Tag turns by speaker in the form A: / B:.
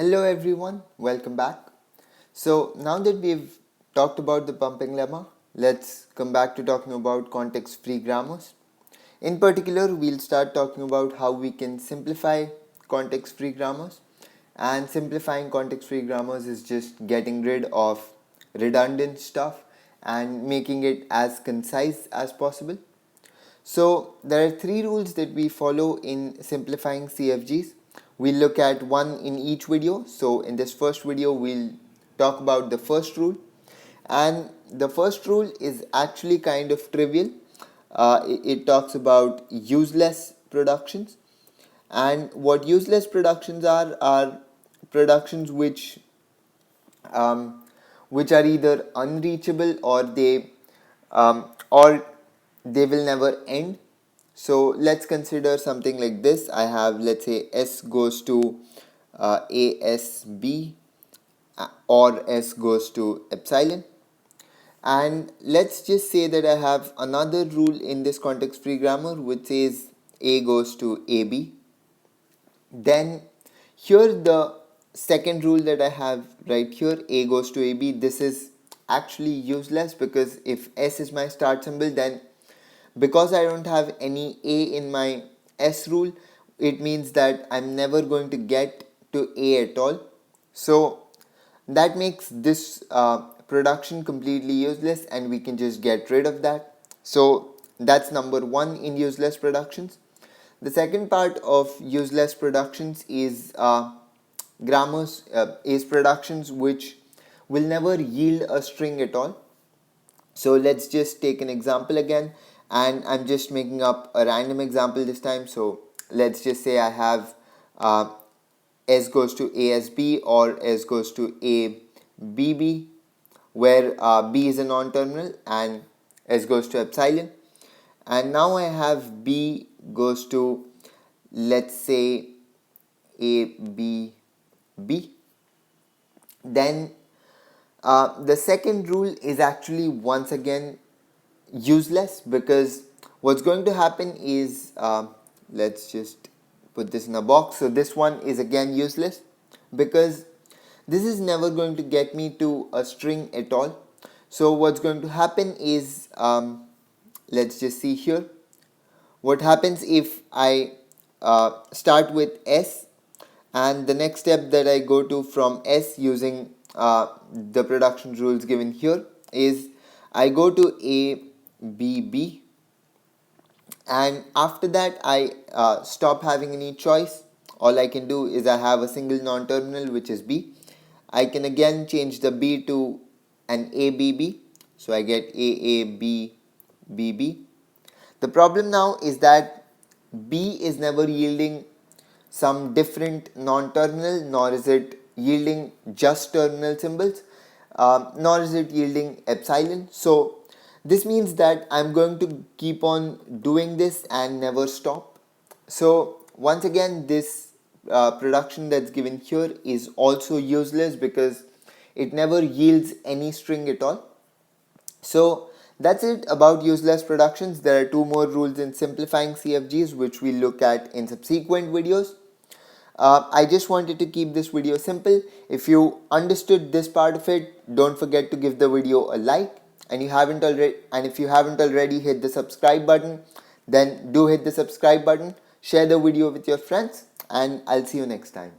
A: Hello everyone, welcome back. So now that we've talked about the pumping lemma, let's come back to talking about context-free grammars. In particular, we'll start talking about how we can simplify context-free grammars. And simplifying context-free grammars is just getting rid of redundant stuff and making it as concise as possible. So there are three rules that we follow in simplifying CFGs. We'll look at one in each video. So in this first video, we'll talk about the first rule. And the first rule is actually kind of trivial. It talks about useless productions. And what useless productions are productions which are either unreachable or they will never end. So let's consider something like this. I have, let's say, S goes to ASB or S goes to epsilon. And let's just say that I have another rule in this context-free grammar which says A goes to AB. Then here the second rule that I have right here, A goes to AB, this is actually useless because if S is my start symbol, then because I don't have any A in my S rule, it means that I'm never going to get to A at all. So that makes this production completely useless and we can just get rid of that. So that's number one in useless productions. The second part of useless productions is productions which will never yield a string at all. So let's just take an example again, and I'm just making up a random example this time. So let's just say I have S goes to ASB or S goes to ABB, where B is a non-terminal and S goes to epsilon. And now I have B goes to, let's say, ABB. Then the second rule is actually once again useless because what's going to happen is, let's just put this in a box. So this one is again useless because this is never going to get me to a string at all. So what's going to happen is, let's just see here. What happens if I start with S, and the next step that I go to from S using the production rules given here is I go to ABB, and after that I stop having any choice. All I can do is I have a single non-terminal which is B. I can again change the B to an ABB, so I get AABBB. The problem now is that B is never yielding some different non-terminal, nor is it yielding just terminal symbols, nor is it yielding epsilon. So this means that I'm going to keep on doing this and never stop. So once again, this production that's given here is also useless because it never yields any string at all. So that's it about useless productions. There are two more rules in simplifying CFGs which we'll look at in subsequent videos. I just wanted to keep this video simple. If you understood this part of it, don't forget to give the video a like. And if you haven't already hit the subscribe button, then do hit the subscribe button. Share the video with your friends, and I'll see you next time.